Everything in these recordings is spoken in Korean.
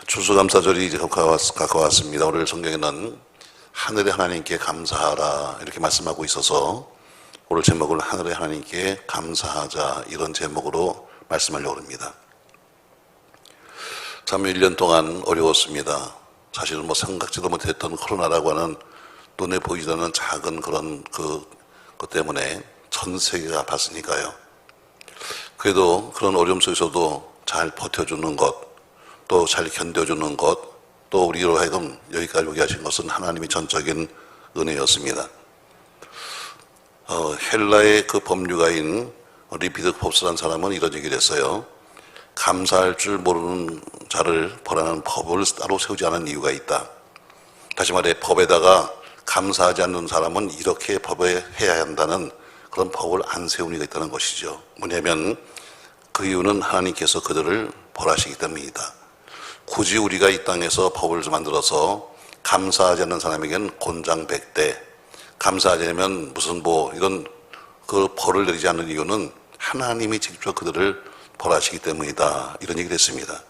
추수감사절이 이제 가까웠습니다. 오늘 성경에는 하늘의 하나님께 감사하라 이렇게 말씀하고 있어서 오늘 제목을 하늘의 하나님께 감사하자 이런 제목으로 말씀하려고 합니다. 참 1년 동안 어려웠습니다. 사실은 생각지도 못했던 코로나라고 하는 눈에 보이지 않는 작은 그런 것 때문에 전 세계가 아팠으니까요. 그래도 그런 어려움 속에서도 잘 버텨주는 것, 또 잘 견뎌주는 것, 또 우리로 하여금 여기까지 오게 하신 것은 하나님의 전적인 은혜였습니다. 헬라의 그 법률가인 리피드 홉스라는 사람은 이런 얘기를 했어요. 감사할 줄 모르는 자를 벌하는 법을 따로 세우지 않은 이유가 있다. 다시 말해 법에다가 감사하지 않는 사람은 이렇게 법에 해야 한다는 그런 법을 안 세운 이유가 있다는 것이죠. 뭐냐면 그 이유는 하나님께서 그들을 벌하시기 때문이다. 굳이 우리가 이 땅에서 법을 만들어서 감사하지 않는 사람에게는 곤장백대, 감사하지 않으면 무슨 이런 그 벌을 내리지 않는 이유는 하나님이 직접 그들을 벌하시기 때문이다. 이런 얘기를 했습니다.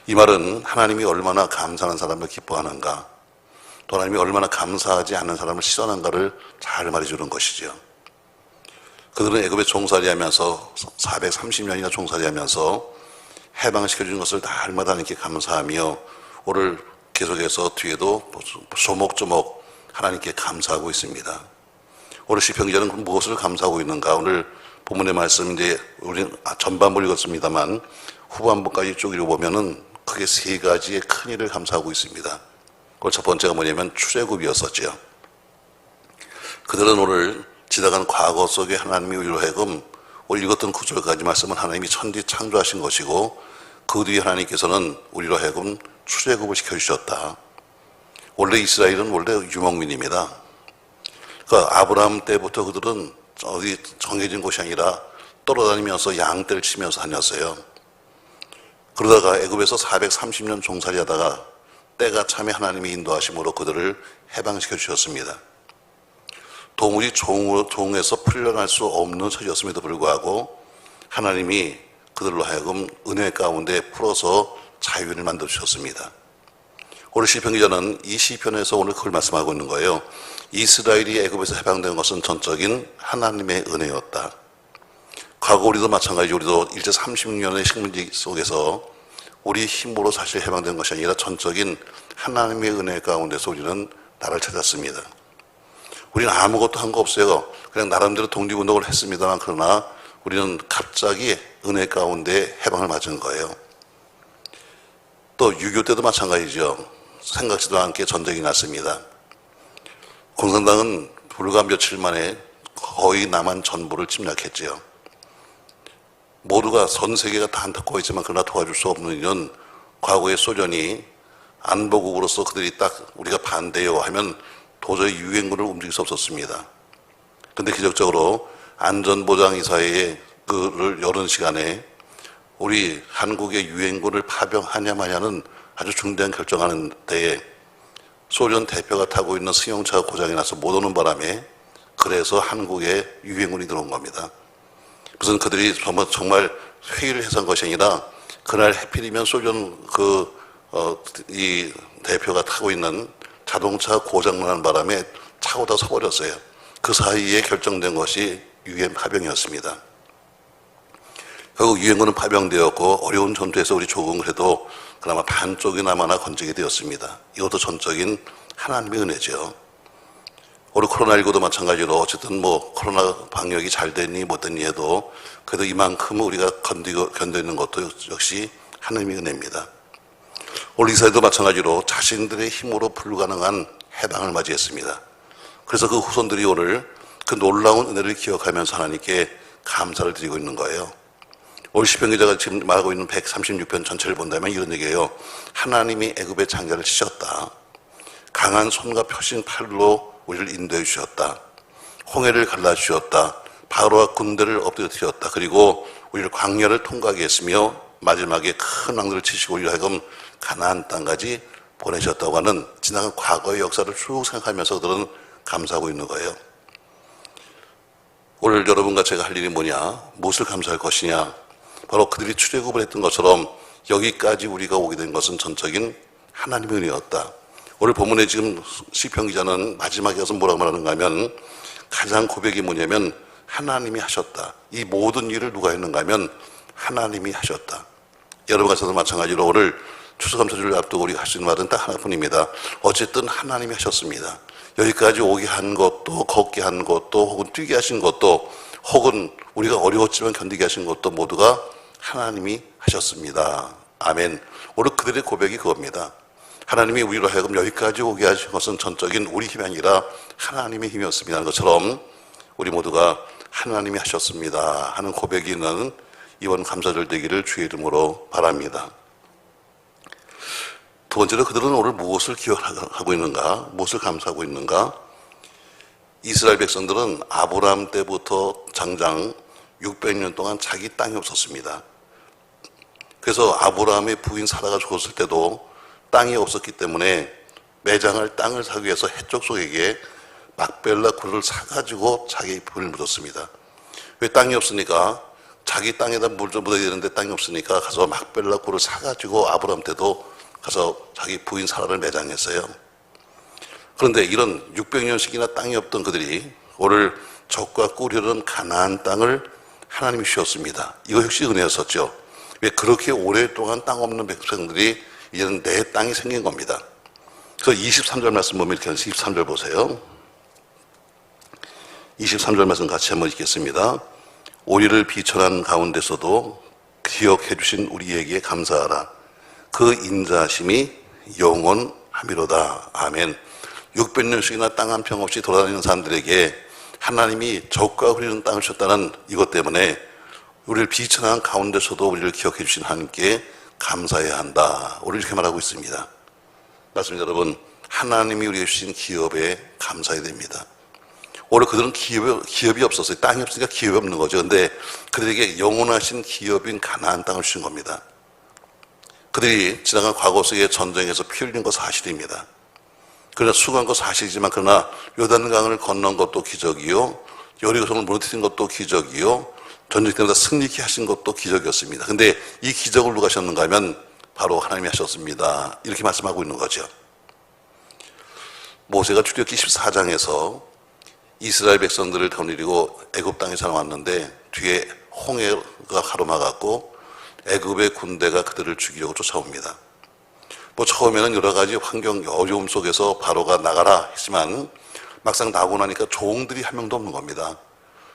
이 말은 하나님이 얼마나 감사하는 사람을 기뻐하는가, 또 하나님이 얼마나 감사하지 않는 사람을 시선한가를 잘 말해주는 것이죠. 그들은 애굽에 종살이하면서 430년이나 종살이하면서 해방시켜주는 것을 날마다 하나님께 감사하며 오늘 계속해서 뒤에도 조목조목 하나님께 감사하고 있습니다. 오늘 시편 기자는 무엇을 감사하고 있는가? 오늘 본문의 말씀 우리는 전반부를 읽었습니다만 후반부까지 쭉 읽어보면은 크게 세 가지의 큰 일을 감사하고 있습니다. 그걸 첫 번째가 뭐냐면 출애굽이었었죠. 그들은 오늘 지나간 과거 속에 하나님이 우리로 하여금 오늘 읽었던 9절까지 말씀은 하나님이 천지 창조하신 것이고 그 뒤에 하나님께서는 우리로 하여금 출애굽을 시켜주셨다. 원래 이스라엘은 원래 유목민입니다. 그러니까 아브라함 때부터 그들은 어디 정해진 곳이 아니라 돌아다니면서 양떼를 치면서 다녔어요. 그러다가 애굽에서 430년 종살이하다가 때가 참에 하나님이 인도하심으로 그들을 해방시켜 주셨습니다. 도무지 종에서 풀려날 수 없는 처지였음에도 불구하고 하나님이 그들로 하여금 은혜 가운데 풀어서 자유를 만들어 주셨습니다. 오늘 시편 기자는 이 시편에서 오늘 그걸 말씀하고 있는 거예요. 이스라엘이 애굽에서 해방된 것은 전적인 하나님의 은혜였다. 과거 우리도 마찬가지, 우리도 일제 36년의 식민지 속에서 우리 힘으로 사실 해방된 것이 아니라 전적인 하나님의 은혜 가운데서 우리는 나라를 찾았습니다. 우리는 아무것도 한 거 없어요. 그냥 나름대로 독립운동을 했습니다만 그러나 우리는 갑자기 은혜 가운데 해방을 맞은 거예요. 또 6.25 때도 마찬가지죠. 생각지도 않게 전쟁이 났습니다. 공산당은 불과 며칠 만에 거의 남한 전부를 침략했지요. 모두가 전 세계가 다 안타까워 있지만 그러나 도와줄 수 없는 이유는 과거의 소련이 안보국으로서 그들이 딱 우리가 반대요 하면 도저히 유엔군을 움직일 수 없었습니다. 그런데 기적적으로 안전보장이사회의 그를 여는 시간에 우리 한국의 유엔군을 파병하냐 마냐는 아주 중대한 결정하는 때에 소련 대표가 타고 있는 승용차가 고장이 나서 못 오는 바람에 그래서 한국에 유엔군이 들어온 겁니다. 무슨 그들이 정말 회의를 해서 한 것이 아니라 그날 해필이면 소련 이 대표가 타고 있는 자동차 고장나는 바람에 차고 다 서버렸어요. 그 사이에 결정된 것이 유엔 파병이었습니다. 결국 유엔군은 파병되었고 어려운 전투에서 우리 조금 그래도 그나마 반쪽이나마나 건지게 되었습니다. 이것도 전적인 하나님의 은혜죠. 오늘 코로나19도 마찬가지로 어쨌든 코로나 방역이 잘 됐니 못 됐니 해도 그래도 이만큼 우리가 견디는 것도 역시 하나님의 은혜입니다. 오늘 이스라엘도 마찬가지로 자신들의 힘으로 불가능한 해방을 맞이했습니다. 그래서 그 후손들이 오늘 그 놀라운 은혜를 기억하면서 하나님께 감사를 드리고 있는 거예요. 오늘 시편 기자가 지금 말하고 있는 136편 전체를 본다면 이런 얘기예요. 하나님이 애굽의 장자를 치셨다. 강한 손과 펴신 팔로 우리를 인도해 주셨다. 홍해를 갈라주셨다. 바로와 군대를 엎드려뜨렸다. 그리고 우리를 광야를 통과하게 했으며 마지막에 큰 왕들을 치시고 우리를 하여금 가나안 땅까지 보내셨다고 하는 지나간 과거의 역사를 쭉 생각하면서 그들은 감사하고 있는 거예요. 오늘 여러분과 제가 할 일이 뭐냐? 무엇을 감사할 것이냐? 바로 그들이 출애굽을 했던 것처럼 여기까지 우리가 오게 된 것은 전적인 하나님의 은혜였다. 오늘 본문에 지금 시편 기자는 마지막에 가서 뭐라고 말하는가 하면 가장 고백이 뭐냐면 하나님이 하셨다. 이 모든 일을 누가 했는가 하면 하나님이 하셨다. 여러분 같아도 마찬가지로 오늘 추수감사주를 앞두고 우리가 할 수 있는 말은 딱 하나뿐입니다. 어쨌든 하나님이 하셨습니다. 여기까지 오게 한 것도, 걷게 한 것도, 혹은 뛰게 하신 것도, 혹은 우리가 어려웠지만 견디게 하신 것도 모두가 하나님이 하셨습니다. 아멘. 오늘 그들의 고백이 그겁니다. 하나님이 우리로 하여금 여기까지 오게 하신 것은 전적인 우리 힘이 아니라 하나님의 힘이었습니다 하는 것처럼 우리 모두가 하나님이 하셨습니다 하는 고백이 있는 이번 감사절 되기를 주의 이름으로 바랍니다. 두 번째로 그들은 오늘 무엇을 기억하고 있는가? 무엇을 감사하고 있는가? 이스라엘 백성들은 아브라함 때부터 장장 600년 동안 자기 땅이 없었습니다. 그래서 아브라함의 부인 사라가 죽었을 때도 땅이 없었기 때문에 매장할 땅을 사기 위해서 해족 속에게 막벨라 굴을 사가지고 자기 부인을 묻었습니다. 왜 땅이 없으니까 자기 땅에다 물 좀 묻어야 되는데 땅이 없으니까 가서 막벨라 굴을 사가지고 아브라함 때도 가서 자기 부인 사라를 매장했어요. 그런데 이런 600년씩이나 땅이 없던 그들이 오늘 적과 꿀이는 가나안 땅을 하나님이 주셨습니다. 이거 역시 은혜였었죠. 왜 그렇게 오랫동안 땅 없는 백성들이 이제는 내 땅이 생긴 겁니다. 그래서 23절 말씀 보면 이렇게 23절 보세요. 23절 말씀 같이 한번 읽겠습니다. 우리를 비천한 가운데서도 기억해 주신 우리에게 감사하라. 그 인자심이 영원하미로다. 아멘. 600년씩이나 땅 한 평 없이 돌아다니는 사람들에게 하나님이 적과 흐리는 땅을 주셨다는 이것 때문에 우리를 비천한 가운데서도 우리를 기억해 주신 하나님께 감사해야 한다. 오늘 이렇게 말하고 있습니다. 맞습니다, 여러분. 하나님이 우리에게 주신 기업에 감사해야 됩니다. 오늘 그들은 기업이 없었어요. 땅이 없으니까 기업이 없는 거죠. 근데 그들에게 영원하신 기업인 가나안 땅을 주신 겁니다. 그들이 지나간 과거 속에 전쟁에서 피 흘린 것 사실입니다. 그러나 수고한 것 사실이지만 그러나 요단강을 건넌 것도 기적이요, 여리고성을 무너뜨린 것도 기적이요, 전쟁 때마다 승리케 하신 것도 기적이었습니다. 근데 이 기적을 누가 하셨는가 하면 바로 하나님이 하셨습니다. 이렇게 말씀하고 있는 거죠. 모세가 출애굽기 14장에서 이스라엘 백성들을 거느리고 애굽 땅에서 나왔는데 뒤에 홍해가 가로막았고 애굽의 군대가 그들을 죽이려고 쫓아옵니다. 처음에는 여러 가지 환경 어려움 속에서 바로가 나가라 했지만 막상 나오고 나니까 종들이 한 명도 없는 겁니다.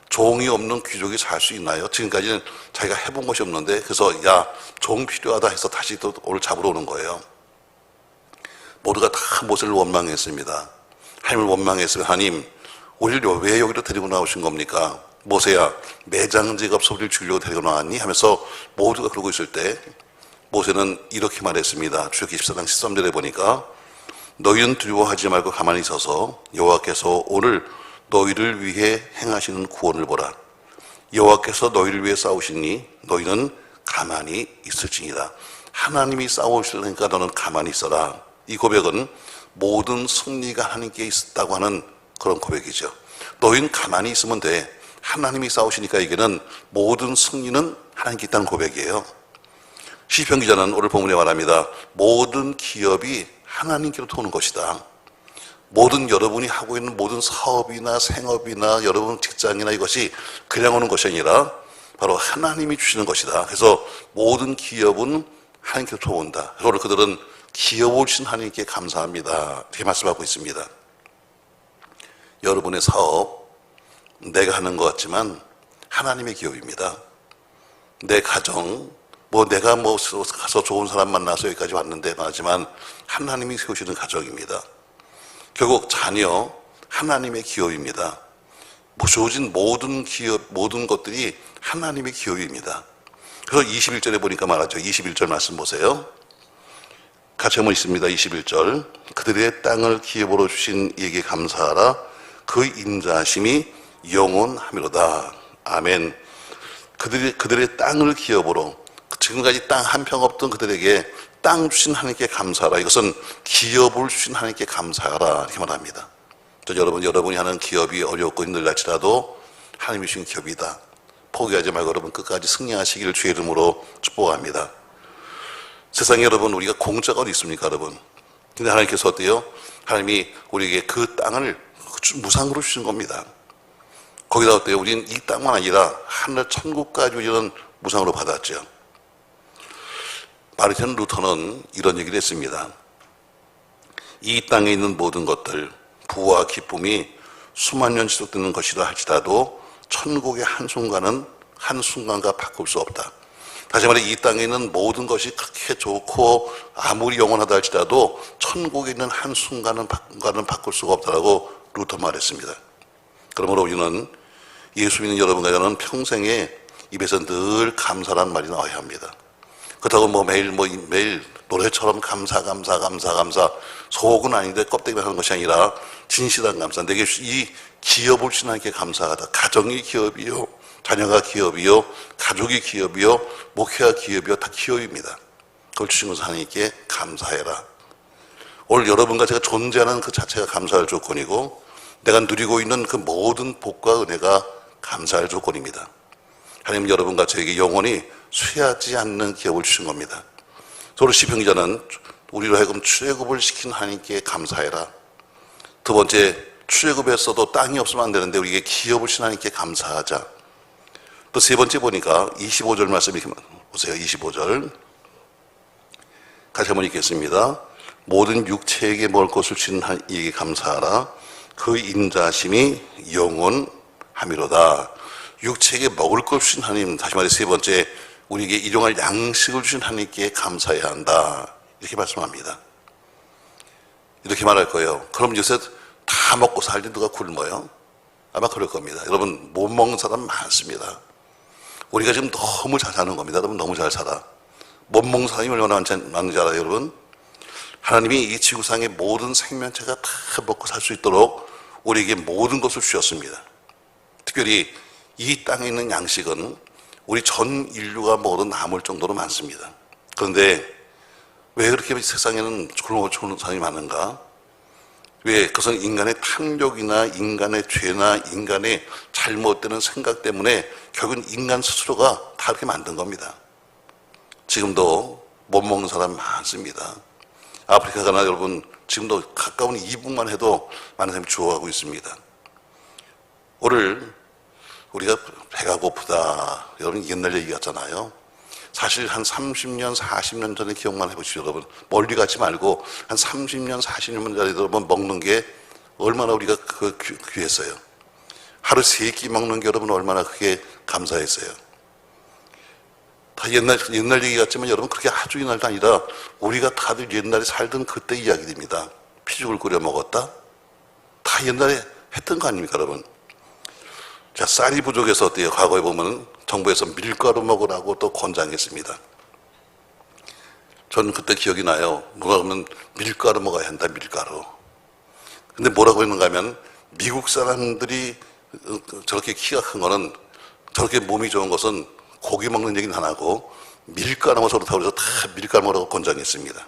종이 없는 귀족이 살 수 있나요? 지금까지는 자기가 해본 것이 없는데, 그래서 야, 종 필요하다 해서 다시 또 오늘 잡으러 오는 거예요. 모두가 다 모세를 원망했습니다. 하나님을 원망했으면 하나님, 우리를 왜 여기로 데리고 나오신 겁니까? 모세야, 매장지가 없어 우리를 죽이려고 데리고 나왔니? 하면서 모두가 그러고 있을 때 모세는 이렇게 말했습니다. 출애굽기 14장 13절에 보니까 너희는 두려워하지 말고 가만히 있어서 여호와께서 오늘 너희를 위해 행하시는 구원을 보라. 여호와께서 너희를 위해 싸우시니 너희는 가만히 있을지니라. 하나님이 싸우시려니까 너는 가만히 있어라. 이 고백은 모든 승리가 하나님께 있다고 하는 그런 고백이죠. 너희는 가만히 있으면 돼. 하나님이 싸우시니까 이게는 모든 승리는 하나님께 있다는 고백이에요. 시편 기자는 오늘 본문에 말합니다. 모든 기업이 하나님께로 도는 것이다. 모든 여러분이 하고 있는 모든 사업이나 생업이나 여러분 직장이나 이것이 그냥 오는 것이 아니라 바로 하나님이 주시는 것이다. 그래서 모든 기업은 하나님께로 도온다. 그래서 오늘 그들은 기업을 주신 하나님께 감사합니다. 이렇게 말씀하고 있습니다. 여러분의 사업, 내가 하는 것 같지만 하나님의 기업입니다. 내 가정, 내가 가서 좋은 사람 만나서 여기까지 왔는데 하지만 하나님이 세우시는 가정입니다. 결국 자녀, 하나님의 기업입니다. 주어진 모든 기업, 모든 것들이 하나님의 기업입니다. 그래서 21절에 보니까 말하죠. 21절 말씀 보세요. 같이 한번 있습니다. 21절. 그들의 땅을 기업으로 주신 이에게 감사하라. 그 인자심이 영원하미로다. 아멘. 그들의 땅을 기업으로, 지금까지 땅 한 평 없던 그들에게 땅 주신 하나님께 감사하라. 이것은 기업을 주신 하나님께 감사하라. 이렇게 말합니다. 여러분이 하는 기업이 어렵고 힘들랄지라도 하나님이 주신 기업이다. 포기하지 말고 여러분 끝까지 승리하시기를 주의 이름으로 축복합니다. 세상에 여러분 우리가 공짜가 어디 있습니까 여러분? 근데 하나님께서 어때요? 하나님이 우리에게 그 땅을 무상으로 주신 겁니다. 거기다 어때요? 우리는 이 땅만 아니라 하늘 천국까지 우리는 무상으로 받았죠. 마르틴 루터는 이런 얘기를 했습니다. 이 땅에 있는 모든 것들, 부와 기쁨이 수만 년 지속되는 것이라 할지라도 천국의 한순간과 바꿀 수 없다. 다시 말해 이 땅에 있는 모든 것이 그렇게 좋고 아무리 영원하다 할지라도 천국에 있는 한순간은 바꿀 수가 없다라고 루터 말했습니다. 그러므로 우리는 예수 믿는 여러분과 저는 평생에 입에서 늘 감사란 말이 나와야 합니다. 그렇다고 매일 노래처럼 감사 속은 아닌데 껍데기만 하는 것이 아니라 진실한 감사. 내게 이 기업을 주신 하나님께 감사하다. 가정이 기업이요, 자녀가 기업이요, 가족이 기업이요, 목회가 기업이요, 다 기업입니다. 그걸 주신 것을 하나님께 감사해라. 오늘 여러분과 제가 존재하는 그 자체가 감사할 조건이고 내가 누리고 있는 그 모든 복과 은혜가 감사할 조건입니다. 하나님 여러분과 저에게 영원히 쇠하지 않는 기업을 주신 겁니다. 서로 시편 기자는 우리로 하여금 출애굽을 시킨 하나님께 감사해라. 두 번째, 출애굽했어도 땅이 없으면 안 되는데 우리에게 기업을 주신 하나님께 감사하자. 또 세 번째 보니까 25절 말씀이 보세요. 25절 같이 한번 읽겠습니다. 모든 육체에게 먹을 것을 주신 이에게 감사하라. 그 인자심이 영원함이로다. 육체에게 먹을 것을 주신 하나님, 다시 말해 세 번째, 우리에게 일용할 양식을 주신 하나님께 감사해야 한다. 이렇게 말씀합니다. 이렇게 말할 거예요. 그럼 요새 다 먹고 살지 누가 굶어요? 아마 그럴 겁니다. 여러분 못 먹는 사람 많습니다. 우리가 지금 너무 잘 사는 겁니다. 여러분 너무 잘 살아. 못 먹는 사람이 얼마나 많은지 알아요 여러분? 하나님이 이 지구상의 모든 생명체가 다 먹고 살 수 있도록 우리에게 모든 것을 주셨습니다. 특별히 이 땅에 있는 양식은 우리 전 인류가 먹어도 남을 정도로 많습니다. 그런데 왜 그렇게 세상에는 굶어 죽는 사람이 많은가? 왜? 그것은 인간의 탐욕이나 인간의 죄나 인간의 잘못되는 생각 때문에 결국은 인간 스스로가 다 그렇게 만든 겁니다. 지금도 못 먹는 사람 많습니다. 아프리카가 여러분 지금도 가까운 이북만 해도 많은 사람이 죽어가고 있습니다. 오늘 우리가 배가 고프다. 여러분 옛날 얘기 같잖아요. 사실 한 30년, 40년 전에 기억만 해보시죠, 여러분. 멀리 가지 말고 한 30년, 40년 전에 여러분 먹는 게 얼마나 우리가 귀했어요. 하루 3끼 먹는 게 여러분 얼마나 그게 감사했어요. 다 옛날 얘기 같지만 여러분 그렇게 아주 옛날도 아니라 우리가 다들 옛날에 살던 그때 이야기입니다. 피죽을 끓여 먹었다? 다 옛날에 했던 거 아닙니까, 여러분? 자, 쌀이 부족해서 어때요? 과거에 보면 정부에서 밀가루 먹으라고 또 권장했습니다. 저는 그때 기억이 나요. 뭐라 하면 밀가루 먹어야 한다, 밀가루. 근데 뭐라고 했는가 하면 미국 사람들이 저렇게 키가 큰 거는 저렇게 몸이 좋은 것은 고기 먹는 얘기는 안 하고 밀가루 먹어서 그렇다고 해서 다 밀가루 먹으라고 권장했습니다.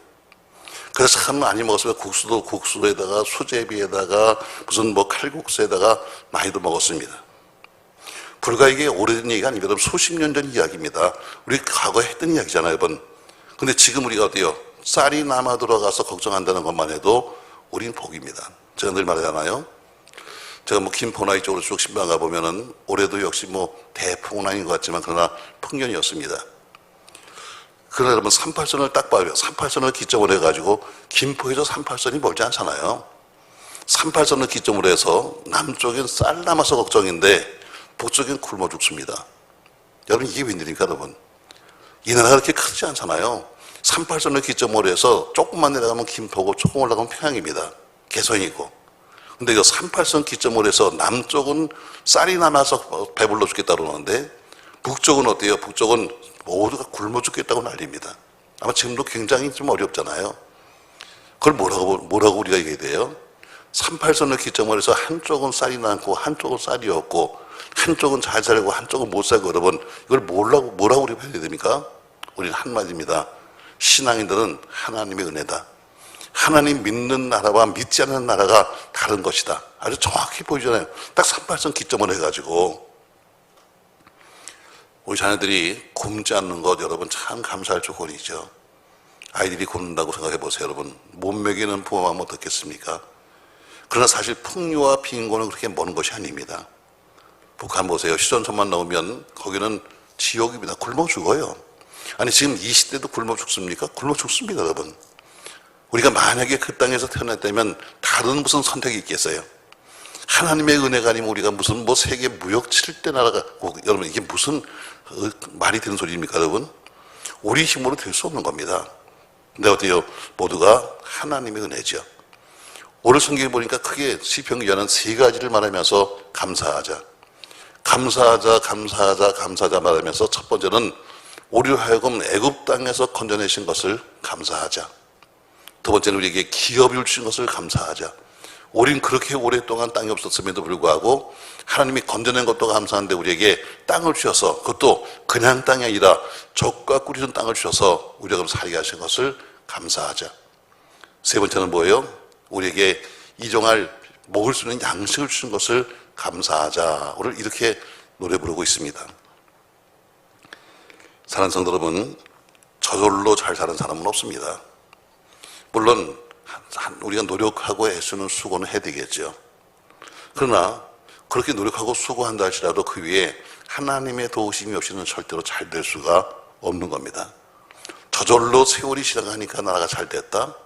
그래서 참 많이 먹었으면 국수에다가 수제비에다가 무슨 칼국수에다가 많이도 먹었습니다. 불과 이게 오래된 얘기가 아닙니다. 수십 년 전 이야기입니다. 우리 과거에 했던 이야기잖아요, 여러분. 근데 지금 우리가 어때요? 쌀이 남아 들어가서 걱정한다는 것만 해도 우린 복입니다. 제가 늘 말하잖아요. 제가 김포나 이쪽으로 쭉 신방 가보면은 올해도 역시 대풍은 아닌 것 같지만 그러나 풍년이었습니다. 그러나 여러분 38선을 딱 봐요. 38선을 기점으로 해가지고 김포에서 38선이 멀지 않잖아요. 38선을 기점으로 해서 남쪽엔 쌀 남아서 걱정인데 북쪽엔 굶어 죽습니다. 여러분 이게 웬일입니까 여러분? 이 나라가 그렇게 크지 않잖아요. 38선을 기점으로 해서 조금만 내려가면 김포고 조금 올라가면 평양입니다. 개성이고. 근데 이 38선 기점으로 해서 남쪽은 쌀이 남아서 배불러 죽겠다 그러는데 북쪽은 어때요? 북쪽은 모두가 굶어 죽겠다고 난립니다. 아마 지금도 굉장히 좀 어렵잖아요. 그걸 뭐라고 우리가 얘기해야 돼요? 38선을 기점으로 해서 한쪽은 쌀이 남고 한쪽은 쌀이 없고 한쪽은 잘 살고 한쪽은 못 살고 여러분 이걸 뭐라고 우리가 해야 됩니까? 우리는 한마디입니다. 신앙인들은 하나님의 은혜다. 하나님 믿는 나라와 믿지 않는 나라가 다른 것이다. 아주 정확히 보이잖아요. 딱 38선 기점을 해가지고 우리 자녀들이 굶지 않는 것 여러분 참 감사할 조건이죠. 아이들이 굶는다고 생각해 보세요, 여러분. 못 먹이는 부모만 어떻겠습니까? 그러나 사실 풍요와 빈곤은 그렇게 먼 것이 아닙니다. 북한 보세요. 휴전선만 나오면 거기는 지옥입니다. 굶어 죽어요. 아니 지금 이 시대도 굶어 죽습니까? 굶어 죽습니다, 여러분. 우리가 만약에 그 땅에서 태어났다면 다른 무슨 선택이 있겠어요? 하나님의 은혜가 아니면 우리가 무슨 뭐 세계 무역 7대 나라가, 여러분 이게 무슨 말이 되는 소리입니까, 여러분? 우리 힘으로 될 수 없는 겁니다. 근데 어때요? 모두가 하나님의 은혜죠. 오늘 성경에 보니까 크게 시편 기자는 세 가지를 말하면서 감사하자. 감사하자, 감사하자, 감사하자 말하면서 첫 번째는 우리로 하여금 애굽 땅에서 건져내신 것을 감사하자. 두 번째는 우리에게 기업을 주신 것을 감사하자. 우린 그렇게 오랫동안 땅이 없었음에도 불구하고 하나님이 건져낸 것도 감사한데 우리에게 땅을 주셔서, 그것도 그냥 땅이 아니라 적과 꿀이던 땅을 주셔서 우리가 살게 하신 것을 감사하자. 세 번째는 뭐예요? 우리에게 이종할 먹을 수 있는 양식을 주신 것을 감사하자. 오늘 이렇게 노래 부르고 있습니다. 사랑하는 성도 여러분, 저절로 잘 사는 사람은 없습니다. 물론 우리가 노력하고 애쓰는 수고는 해야 되겠죠. 그러나 그렇게 노력하고 수고한다 할지라도 그 위에 하나님의 도우심이 없이는 절대로 잘 될 수가 없는 겁니다. 저절로 세월이 지나가니까 나라가 잘 됐다.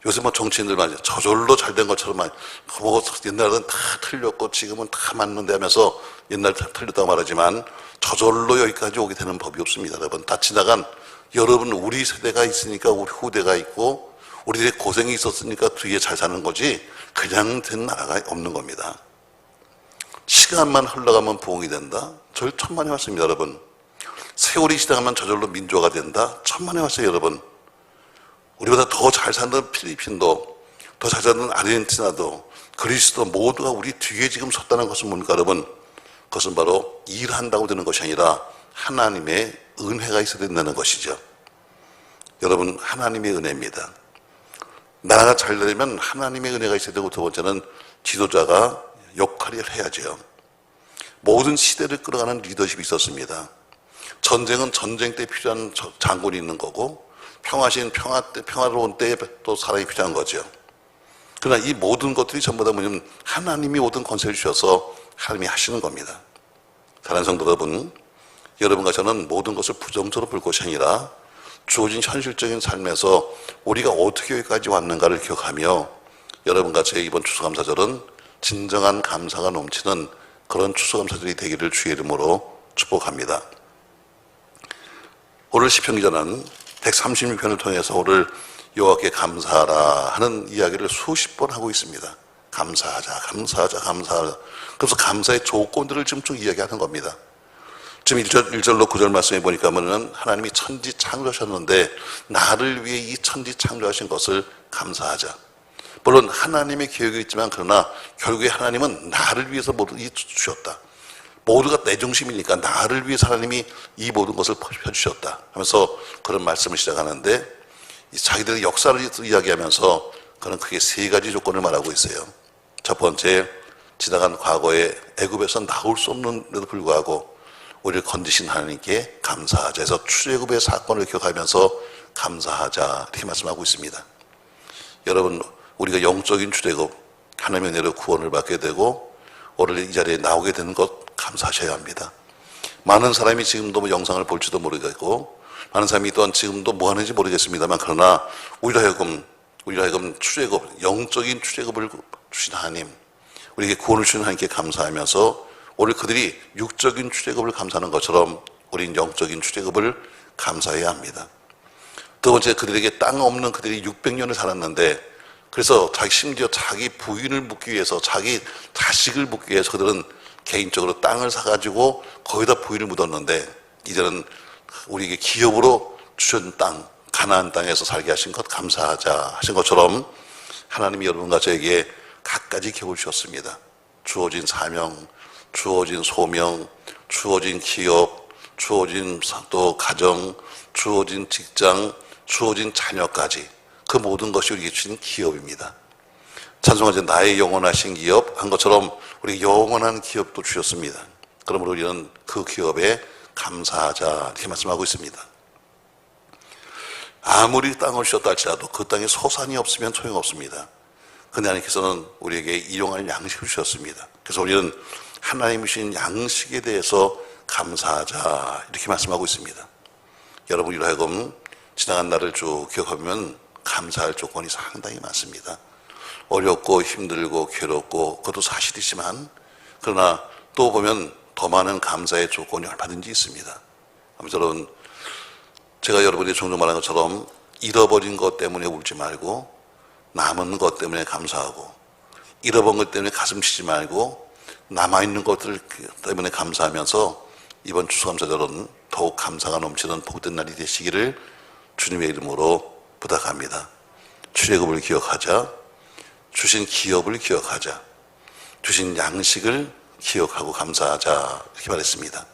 요새 뭐 정치인들만 저절로 잘 된 것처럼 뭐 옛날에는 다 틀렸고 지금은 다 맞는데 하면서 옛날 다 틀렸다고 말하지만 저절로 여기까지 오게 되는 법이 없습니다. 여러분 다 지나간, 여러분 우리 세대가 있으니까 우리 후대가 있고 우리들의 고생이 있었으니까 뒤에 잘 사는 거지 그냥 된 나라가 없는 겁니다. 시간만 흘러가면 부흥이 된다? 절 천만에 왔습니다, 여러분. 세월이 지나가면 저절로 민주화가 된다? 천만에 왔어요, 여러분. 우리보다 더 잘 사는 필리핀도, 더 잘 사는 아르헨티나도, 그리스도 모두가 우리 뒤에 지금 섰다는 것은 뭡니까, 여러분? 그것은 바로 일한다고 되는 것이 아니라 하나님의 은혜가 있어야 된다는 것이죠. 여러분, 하나님의 은혜입니다. 나라가 잘 되려면 하나님의 은혜가 있어야 되고, 두 번째는 지도자가 역할을 해야죠. 모든 시대를 끌어가는 리더십이 있었습니다. 전쟁은 전쟁 때 필요한 장군이 있는 거고, 평화로운 때에 또 사람이 필요한 거죠. 그러나 이 모든 것들이 전부 다 뭐냐면 하나님이 모든 권세를 주셔서 하나님이 하시는 겁니다. 사랑하는 성도 여러분, 여러분과 저는 모든 것을 부정적으로 볼 것이 아니라 주어진 현실적인 삶에서 우리가 어떻게 여기까지 왔는가를 기억하며 여러분과 제 이번 추수감사절은 진정한 감사가 넘치는 그런 추수감사절이 되기를 주의 이름으로 축복합니다. 오늘 시편 기자는 136편을 통해서 오늘 여호와께 감사하라 하는 이야기를 수십 번 하고 있습니다. 감사하자, 감사하자, 감사하자. 그래서 감사의 조건들을 지금 쭉 이야기하는 겁니다. 지금 1절로 9절 말씀해 보니까 하나님이 천지 창조하셨는데 나를 위해 이 천지 창조하신 것을 감사하자. 물론 하나님의 계획이 있지만 그러나 결국에 하나님은 나를 위해서 모두 주셨다. 모두가 내 중심이니까 나를 위해서 하나님이 이 모든 것을 펴주셨다 하면서 그런 말씀을 시작하는데 자기들의 역사를 이야기하면서 그는 크게 세 가지 조건을 말하고 있어요. 첫 번째, 지나간 과거에 애굽에서 나올 수 없는데도 불구하고 우리를 건지신 하나님께 감사하자 해서 출애굽의 사건을 기억하면서 감사하자 이렇게 말씀하고 있습니다. 여러분, 우리가 영적인 출애굽, 하나님의 은혜로 구원을 받게 되고 오늘 이 자리에 나오게 되는 것 감사하셔야 합니다. 많은 사람이 지금도 뭐 영상을 볼지도 모르겠고 많은 사람이 또한 지금도 뭐 하는지 모르겠습니다만 그러나 우리로 하여금 출애굽, 영적인 출애굽을 주신 하나님, 우리에게 구원을 주신 하나님께 감사하면서 오늘 그들이 육적인 출애굽을 감사하는 것처럼 우린 영적인 출애굽을 감사해야 합니다. 두 번째, 그들에게 땅 없는 그들이 600년을 살았는데 그래서 심지어 자기 부인을 묻기 위해서 자기 자식을 묻기 위해서 그들은 개인적으로 땅을 사가지고 거기다 부인을 묻었는데 이제는 우리에게 기업으로 주신 땅, 가나안 땅에서 살게 하신 것 감사하자 하신 것처럼 하나님이 여러분과 저에게 갖가지 기업을 주셨습니다. 주어진 사명, 주어진 소명, 주어진 기업, 주어진 또 가정, 주어진 직장, 주어진 자녀까지 그 모든 것이 우리에게 주신 기업입니다. 찬송하자 나의 영원하신 기업 한 것처럼 우리 영원한 기업도 주셨습니다. 그러므로 우리는 그 기업에 감사하자 이렇게 말씀하고 있습니다. 아무리 땅을 주셨다 할지라도 그 땅에 소산이 없으면 소용없습니다. 근데 하나님께서는 우리에게 일용할 양식을 주셨습니다. 그래서 우리는 하나님이 주신 양식에 대해서 감사하자 이렇게 말씀하고 있습니다. 여러분으로 하여금 지나간 날을 쭉 기억하면 감사할 조건이 상당히 많습니다. 어렵고 힘들고 괴롭고 그것도 사실이지만 그러나 또 보면 더 많은 감사의 조건이 얼마든지 있습니다. 아무쪼록 제가 여러분이 종종 말하는 것처럼 잃어버린 것 때문에 울지 말고 남은 것 때문에 감사하고 잃어버린 것 때문에 가슴 치지 말고 남아있는 것들 때문에 감사하면서 이번 추수감사절은 더욱 감사가 넘치는 복된 날이 되시기를 주님의 이름으로 부탁합니다. 출애굽을 기억하자, 주신 기업을 기억하자, 주신 양식을 기억하고 감사하자 이렇게 말했습니다.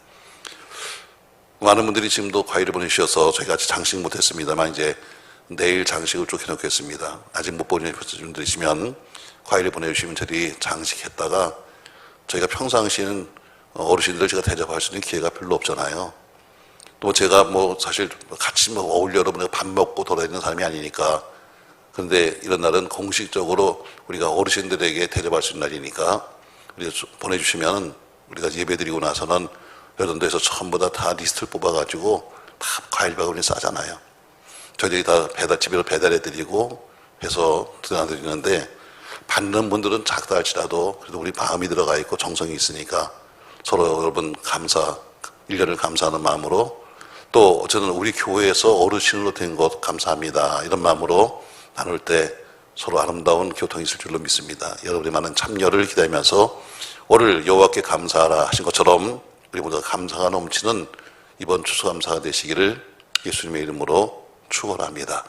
많은 분들이 지금도 과일을 보내주셔서 저희가 아직 장식 못했습니다만 이제 내일 장식을 쭉 해놓겠습니다. 아직 못 보내주신 분들이시면 과일을 보내주시면 저희들이 장식했다가 저희가 평상시에는 어르신들 제가 대접할 수 있는 기회가 별로 없잖아요. 또 제가 사실 같이 어울려 여러분과 밥 먹고 돌아다니는 사람이 아니니까. 그런데 이런 날은 공식적으로 우리가 어르신들에게 대접할 수 있는 날이니까 우리가 보내주시면 우리가 예배드리고 나서는 여러 데서 전부 다 리스트를 뽑아가지고 다 과일 바구니 싸잖아요. 저희들이 다 집에로 배달해드리고 해서 드리는데 받는 분들은 작다 할지라도 그래도 우리 마음이 들어가 있고 정성이 있으니까 서로 여러분 1년을 감사하는 마음으로 또 저는 우리 교회에서 어르신으로 된 것 감사합니다. 이런 마음으로 나눌 때 서로 아름다운 교통이 있을 줄로 믿습니다. 여러분의 많은 참여를 기다리면서 오늘 여호와께 감사하라 하신 것처럼 우리 모두가 감사가 넘치는 이번 추수감사가 되시기를 예수님의 이름으로 축원합니다.